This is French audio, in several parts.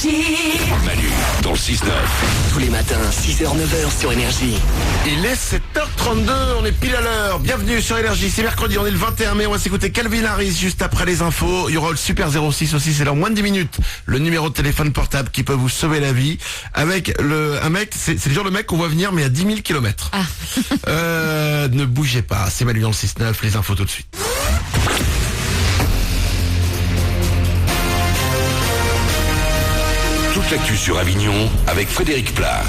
Énergie. Manu, dans le 6-9. Tous les matins, 6h-9h sur Énergie. Il est 7h32, on est pile à l'heure. Bienvenue sur Énergie, c'est mercredi, on est le 21 mai. On va s'écouter Calvin Harris juste après les infos. Il y aura le Super 06 aussi, c'est dans moins de 10 minutes. Le numéro de téléphone portable qui peut vous sauver la vie. Avec un mec, c'est le genre de mec qu'on voit venir mais à 10 000 km. Ne bougez pas, c'est Manu dans le 6-9, les infos tout de suite. Toute l'actu sur Avignon avec Frédéric Plat.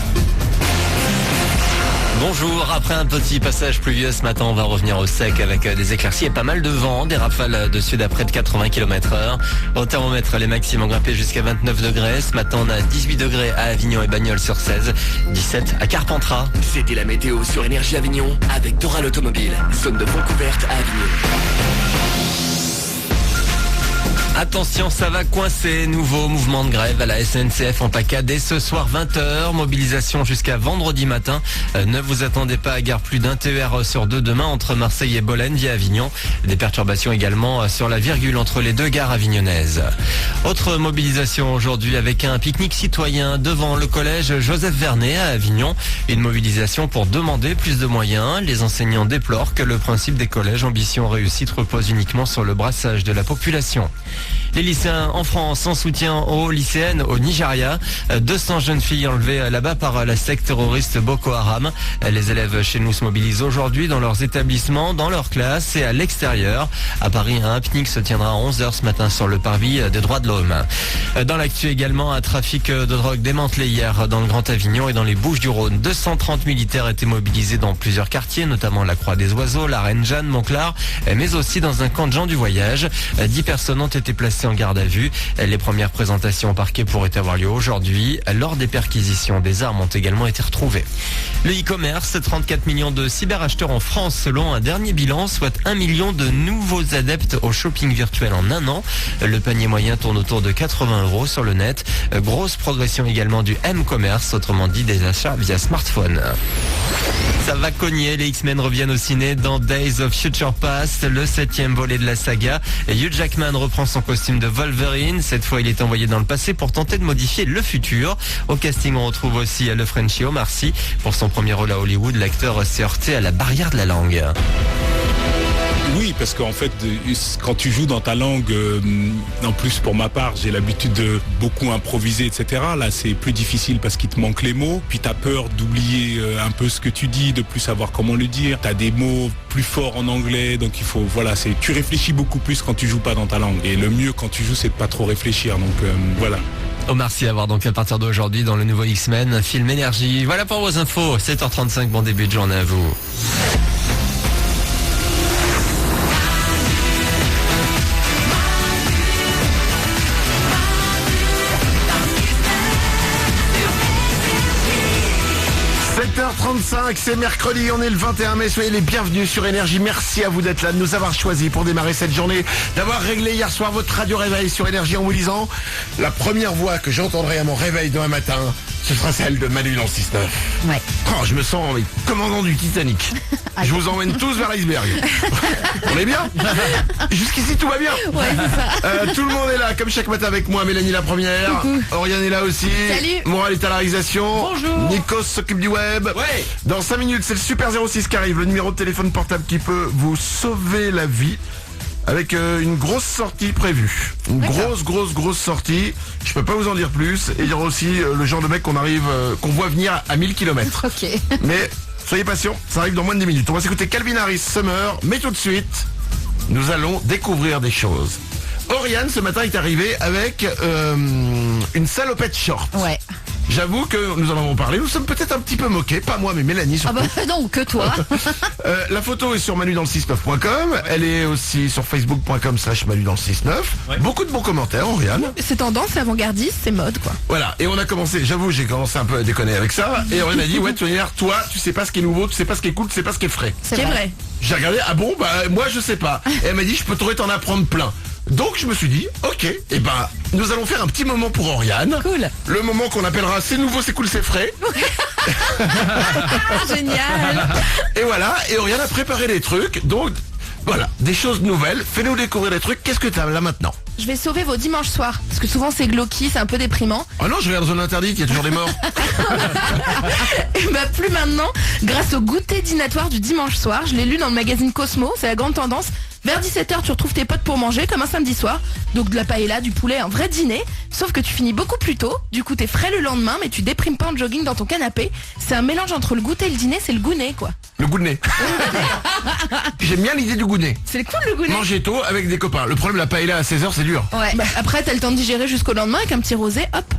Bonjour, après un petit passage pluvieux ce matin, on va revenir au sec avec des éclaircies et pas mal de vent, des rafales de sud à près de 80 km/h. Au thermomètre, les maximums ont grimpé jusqu'à 29 degrés. Ce matin, on a 18 degrés à Avignon et Bagnols sur 16, 17 à Carpentras. C'était la météo sur Énergie Avignon avec Doral Automobile. Zone de vente ouverte à Avignon. Attention, ça va coincer. Nouveau mouvement de grève à la SNCF en PACA dès ce soir 20h. Mobilisation jusqu'à vendredi matin. Ne vous attendez pas à gare plus d'un TER sur deux demain entre Marseille et Bolène via Avignon. Des perturbations également sur la virgule entre les deux gares avignonnaises. Autre mobilisation aujourd'hui avec un pique-nique citoyen devant le collège Joseph Vernet à Avignon. Une mobilisation pour demander plus de moyens. Les enseignants déplorent que le principe des collèges Ambition Réussite repose uniquement sur le brassage de la population. Les lycéens en France en soutien aux lycéennes au Nigeria. 200 jeunes filles enlevées là-bas par la secte terroriste Boko Haram. Les élèves chez nous se mobilisent aujourd'hui dans leurs établissements, dans leurs classes et à l'extérieur. À Paris, un pique-nique se tiendra à 11h ce matin sur le parvis des droits de l'homme. Dans l'actu également, un trafic de drogue démantelé hier dans le Grand Avignon et dans les Bouches-du-Rhône. 230 militaires étaient mobilisés dans plusieurs quartiers, notamment la Croix des Oiseaux, la Reine Jeanne, Monclar, mais aussi dans un camp de gens du voyage. 10 personnes ont été placées en garde à vue. Les premières présentations au parquet pourraient avoir lieu aujourd'hui. Lors des perquisitions, des armes ont également été retrouvées. Le e-commerce, 34 millions de cyberacheteurs en France selon un dernier bilan, soit 1 million de nouveaux adeptes au shopping virtuel en un an. Le panier moyen tourne autour de 80 € sur le net. Grosse progression également du M-commerce, autrement dit des achats via smartphone. Ça va cogner, les X-Men reviennent au ciné dans Days of Future Past, le 7e volet de la saga. Hugh Jackman reprend son costume de Wolverine. Cette fois, il est envoyé dans le passé pour tenter de modifier le futur. Au casting, on retrouve aussi le Frenchie Omar Sy. Pour son premier rôle à Hollywood, l'acteur s'est heurté à la barrière de la langue. Oui, parce qu'en fait, quand tu joues dans ta langue, en plus pour ma part, j'ai l'habitude de beaucoup improviser, etc. Là, c'est plus difficile parce qu'il te manque les mots. Puis tu as peur d'oublier un peu ce que tu dis, de plus savoir comment le dire. Tu as des mots plus forts en anglais, donc il faut, voilà, tu réfléchis beaucoup plus quand tu joues pas dans ta langue. Et le mieux quand tu joues, c'est de pas trop réfléchir. Donc voilà. Omar Sy à voir donc à partir d'aujourd'hui dans le nouveau X-Men, film Énergie. Voilà pour vos infos. 7h35, bon début de journée à vous. 7h35, c'est mercredi, on est le 21 mai, soyez les bienvenus sur Énergie. Merci à vous d'être là, de nous avoir choisis pour démarrer cette journée, d'avoir réglé hier soir votre radio réveil sur Énergie en vous disant la première voix que j'entendrai à mon réveil demain matin, ce sera celle de Manu dans le 6-9. Ouais. Oh, je me sens commandant du Titanic. Je vous emmène tous vers l'iceberg. On est bien? Jusqu'ici tout va bien. Ouais, c'est ça. Tout le monde est là, comme chaque matin avec moi. Mélanie la première. Coucou. Oriane est là aussi. Salut. Moral est à la réalisation. Bonjour. Nikos s'occupe du web. Ouais. Dans 5 minutes, c'est le Super 06 qui arrive. Le numéro de téléphone portable qui peut vous sauver la vie. Avec une grosse sortie prévue. Une grosse sortie. Je peux pas vous en dire plus. Et il y aura aussi le genre de mec qu'on voit venir à 1000 km. Ok. Mais soyez patients, ça arrive dans moins de 10 minutes. On va s'écouter Calvin Harris, Summer. Mais tout de suite, nous allons découvrir des choses. Oriane, ce matin, est arrivée avec une salopette short. Ouais. J'avoue que nous en avons parlé, nous sommes peut-être un petit peu moqués, pas moi mais Mélanie Ah surtout. bah non, que toi. La photo est sur manudansle69.com, elle est aussi sur facebook.com/manudansle69. Ouais. Beaucoup de bons commentaires, Oriane. C'est tendance, c'est avant-gardiste, c'est mode quoi. Voilà, et on a commencé, j'avoue j'ai commencé un peu à déconner avec ça, et Oriane a dit ouais toi tu sais pas ce qui est nouveau, tu sais pas ce qui est cool, tu sais pas ce qui est frais. C'est vrai. J'ai regardé, ah bon bah moi je sais pas. Et elle m'a dit je peux t'en apprendre plein. Donc je me suis dit, ok, et ben nous allons faire un petit moment pour Oriane. Cool. Le moment qu'on appellera c'est nouveau, c'est cool, c'est frais. Ah, génial. Et voilà, et Oriane a préparé des trucs, donc Voilà, des choses nouvelles. Fais-nous découvrir des trucs. Qu'est-ce que t'as là maintenant? Je vais sauver vos dimanches soirs. Parce que souvent c'est glauqui, c'est un peu déprimant. Oh non, je regarde Zone Interdite, il y a toujours des morts. Et bah plus maintenant, grâce au goûter dînatoire du dimanche soir, je l'ai lu dans le magazine Cosmo, c'est la grande tendance. Vers 17h, tu retrouves tes potes pour manger, comme un samedi soir. Donc de la paella, du poulet, un vrai dîner. Sauf que tu finis beaucoup plus tôt. Du coup, t'es frais le lendemain, mais tu déprimes pas en jogging dans ton canapé. C'est un mélange entre le goûter et le dîner, c'est le goûter, quoi. Le goût de nez. J'aime bien l'idée du goût de nez. C'est cool le goûter. Manger tôt avec des copains. Le problème, la paella à 16h, c'est dur. Ouais. Bah, après, t'as le temps de digérer jusqu'au lendemain avec un petit rosé, hop.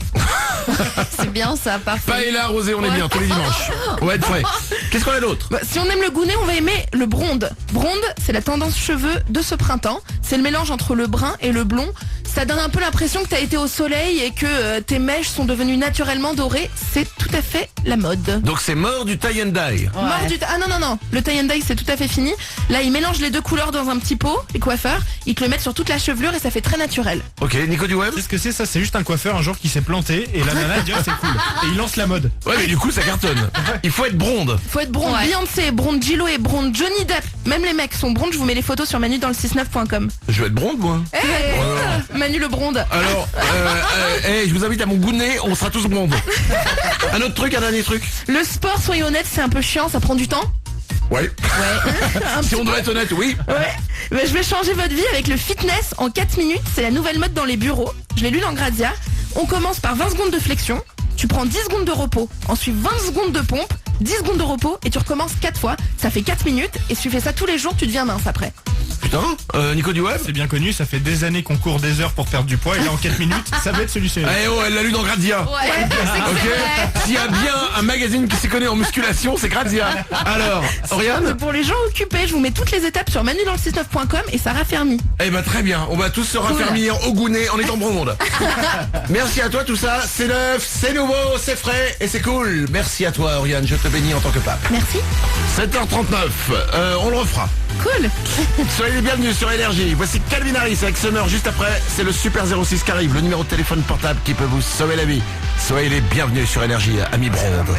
C'est bien ça, parfait. Paella rosé, on est bien tous les dimanches. On va être frais. Qu'est-ce qu'on a d'autre? Bah, si on aime le goûter, on va aimer le blonde. Blonde, c'est la tendance cheveux de ce printemps. C'est le mélange entre le brun et le blond. Ça donne un peu l'impression que t'as été au soleil et que tes mèches sont devenues naturellement dorées. C'est tout à fait la mode. Donc c'est mort du tie and dye. Mort du ah non, le tie and dye c'est tout à fait fini. Là ils mélangent les deux couleurs dans un petit pot, les coiffeurs, ils te le mettent sur toute la chevelure et ça fait très naturel. Ok, Nico du web. C'est ce que c'est ça, c'est juste un coiffeur un jour qui s'est planté et la nana dit ah, c'est cool. Et il lance la mode. Ouais mais du coup ça cartonne. Il faut être blonde. Faut être blonde Beyoncé, blonde J-Lo et blonde Johnny Depp. Même les mecs sont blondes, je vous mets les photos sur Manu dans le 69.com. Je vais être blonde moi. Manu le blonde. Alors, je vous invite à mon goût de nez, on sera tous blondes. Un autre truc, un dernier truc. Le sport, soyez honnête, c'est un peu chiant, ça prend du temps. Ouais. Si on doit être honnête, oui. Ouais. Mais je vais changer votre vie avec le fitness en 4 minutes. C'est la nouvelle mode dans les bureaux. Je l'ai lu dans Grazia. On commence par 20 secondes de flexion. Tu prends 10 secondes de repos. Ensuite 20 secondes de pompe. 10 secondes de repos. Et tu recommences 4 fois. Ça fait 4 minutes. Et si tu fais ça tous les jours, tu deviens mince après. Putain, Nico du web. C'est bien connu, ça fait des années qu'on court des heures pour perdre du poids et là en 4 minutes, ça va être solutionné. Eh oh, elle l'a lu dans Grazia. Ouais, Ok. S'il y a bien un magazine qui s'y connaît en musculation, c'est Grazia. Alors, Oriane. Pour les gens occupés, je vous mets toutes les étapes sur manudansle69.com et ça raffermit. Eh ben très bien, on va tous se raffermir au goût de nez en étant blonde. Merci à toi, tout ça, c'est neuf, c'est nouveau, c'est frais et c'est cool. Merci à toi, Oriane, je te bénis en tant que pape. Merci. 7h39, on le refera. Cool. Soyez les bienvenus sur Énergie. Voici Calvin Harris avec Summer juste après. C'est le Super 06 qui arrive, le numéro de téléphone portable qui peut vous sauver la vie. Soyez les bienvenus sur Énergie, amis blondes.